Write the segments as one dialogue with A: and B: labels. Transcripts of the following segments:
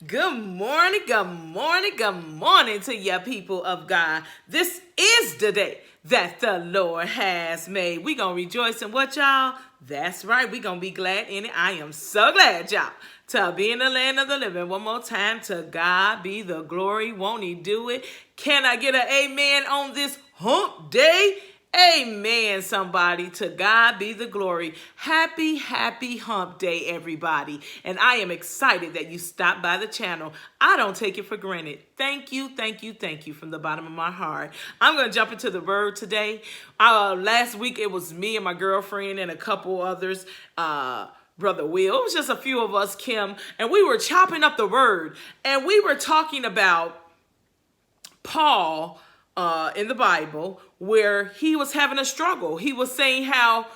A: Good morning to ya people of God. This is the day that the Lord has made. We gonna rejoice in what, y'all? That's right, we gonna be glad in it. I am so glad, y'all, to be in the land of the living. One more time, to God be the glory. Won't he do it? Can I get an amen on this hump day? Amen, somebody. To God be the glory. Happy hump day, everybody. And I am excited that you stopped by the channel. I don't take it for granted. Thank you from the bottom of my heart. I'm going to jump into the word today. Last week, it was me and my girlfriend and a couple others, Brother Will. It was just a few of us, Kim, and we were chopping up the word. And we were talking about Paul in the Bible, where he was having a struggle. He was saying how,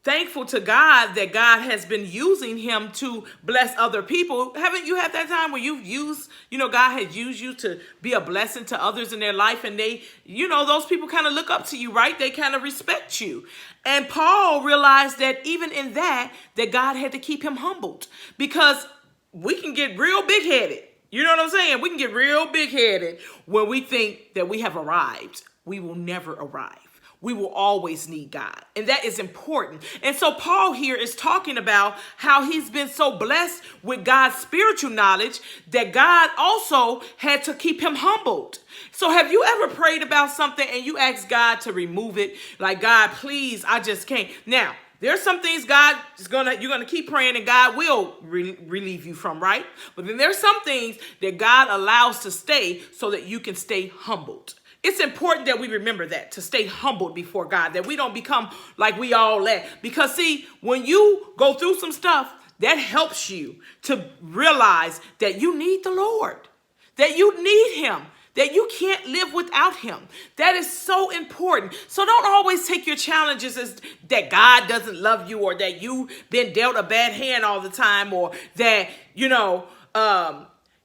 A: thankful to God that God has been using him to bless other people. Haven't you had that time where you've used, God has used you to be a blessing to others in their life, and they, those people kind of look up to you, right? They kind of respect you. And Paul realized that even in that God had to keep him humbled, because we can get real big-headed. You know what I'm saying? We can get real big-headed when we think that we have arrived. We will never arrive. We will always need God. And that is important. And so Paul here is talking about how he's been so blessed with God's spiritual knowledge that God also had to keep him humbled. So have you ever prayed about something and you asked God to remove it? Like, God, please, I just can't. Now, there's some things you're gonna keep praying and God will relieve you from, right? But then there's some things that God allows to stay so that you can stay humbled. It's important that we remember that, to stay humbled before God, that we don't become like we all let. Because see, when you go through some stuff, that helps you to realize that you need the Lord, that you need him, that you can't live without him. That is so important. So don't always take your challenges as that God doesn't love you, or that you've been dealt a bad hand all the time, or that,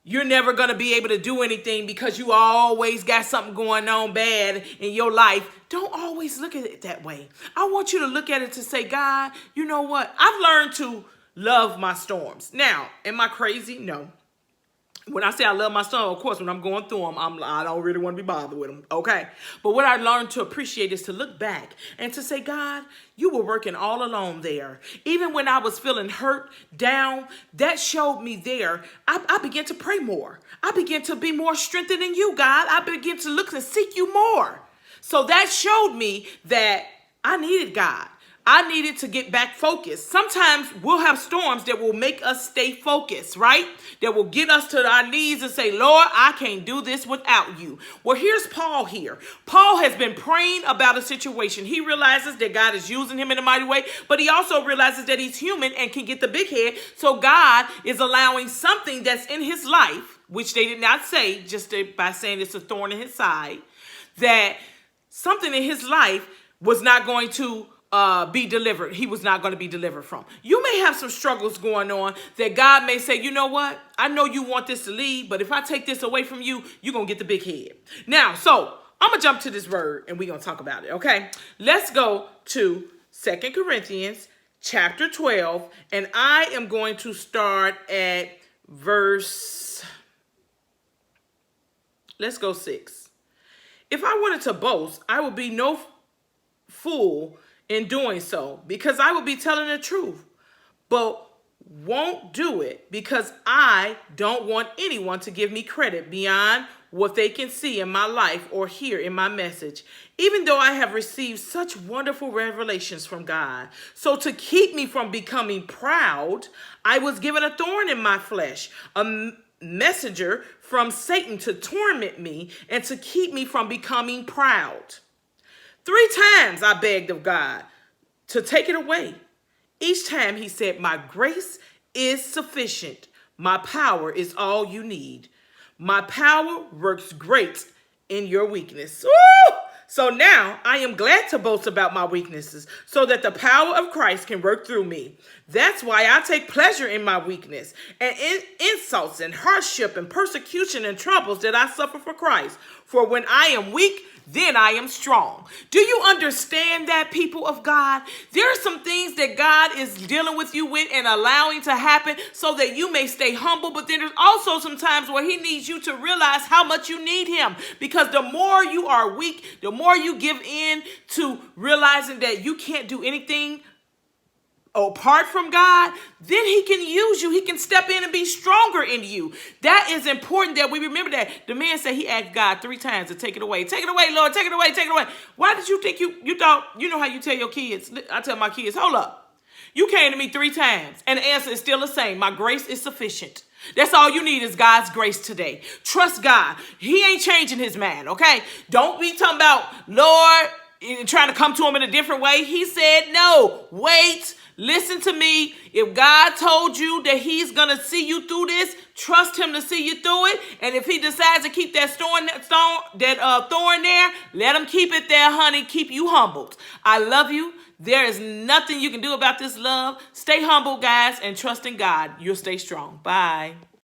A: you're never going to be able to do anything because you always got something going on bad in your life. Don't always look at it that way. I want you to look at it to say, God, you know what? I've learned to love my storms. Now, am I crazy? No. When I say I love my son, of course, when I'm going through them, I don't really want to be bothered with them, okay? But what I learned to appreciate is to look back and to say, God, you were working all along there. Even when I was feeling hurt, down, that showed me there. I began to pray more. I began to be more strengthened in you, God. I began to look and seek you more. So that showed me that I needed God. I needed to get back focused. Sometimes we'll have storms that will make us stay focused, right? That will get us to our knees and say, Lord, I can't do this without you. Well, here's Paul here. Paul has been praying about a situation. He realizes that God is using him in a mighty way, but he also realizes that he's human and can get the big head. So God is allowing something that's in his life, which they did not say, just by saying it's a thorn in his side, that something in his life was not going to be delivered. He was not going to be delivered from. You may have some struggles going on that God may say, you know what? I know you want this to leave, but if I take this away from you, you're going to get the big head. Now, so I'm going to jump to this word and we're going to talk about it, okay? Let's go to 2 Corinthians chapter 12, and I am going to start at let's go 6. If I wanted to boast, I would be no fool in doing so, because I will be telling the truth, but won't do it because I don't want anyone to give me credit beyond what they can see in my life or hear in my message, even though I have received such wonderful revelations from God. So to keep me from becoming proud, I was given a thorn in my flesh, a messenger from Satan to torment me and to keep me from becoming proud. 3 times I begged of God to take it away. Each time he said, my grace is sufficient. My power is all you need. My power works great in your weakness. Woo! So now I am glad to boast about my weaknesses so that the power of Christ can work through me. That's why I take pleasure in my weakness and in insults and hardship and persecution and troubles that I suffer for Christ. For when I am weak, then I am strong. Do you understand that, people of God? There are some things that God is dealing with you with and allowing to happen so that you may stay humble. But then there's also some times where he needs you to realize how much you need him. Because the more you are weak, the more you give in to realizing that you can't do anything apart from God, then he can use you. He can step in and be stronger in you. That is important that we remember that. The man said he asked God 3 times to take it away. Take it away, Lord. Take it away. Take it away. Why did you think you thought, you know how you tell your kids? I tell my kids, hold up. You came to me 3 times and the answer is still the same. My grace is sufficient. That's all you need is God's grace today. Trust God. He ain't changing his mind, okay? Don't be talking about, Lord, and trying to come to him in a different way. He said, no, wait. Listen to me. If God told you that he's going to see you through this, trust him to see you through it. And if he decides to keep that thorn there, let him keep it there, honey. Keep you humbled. I love you. There is nothing you can do about this love. Stay humble, guys, and trust in God. You'll stay strong. Bye.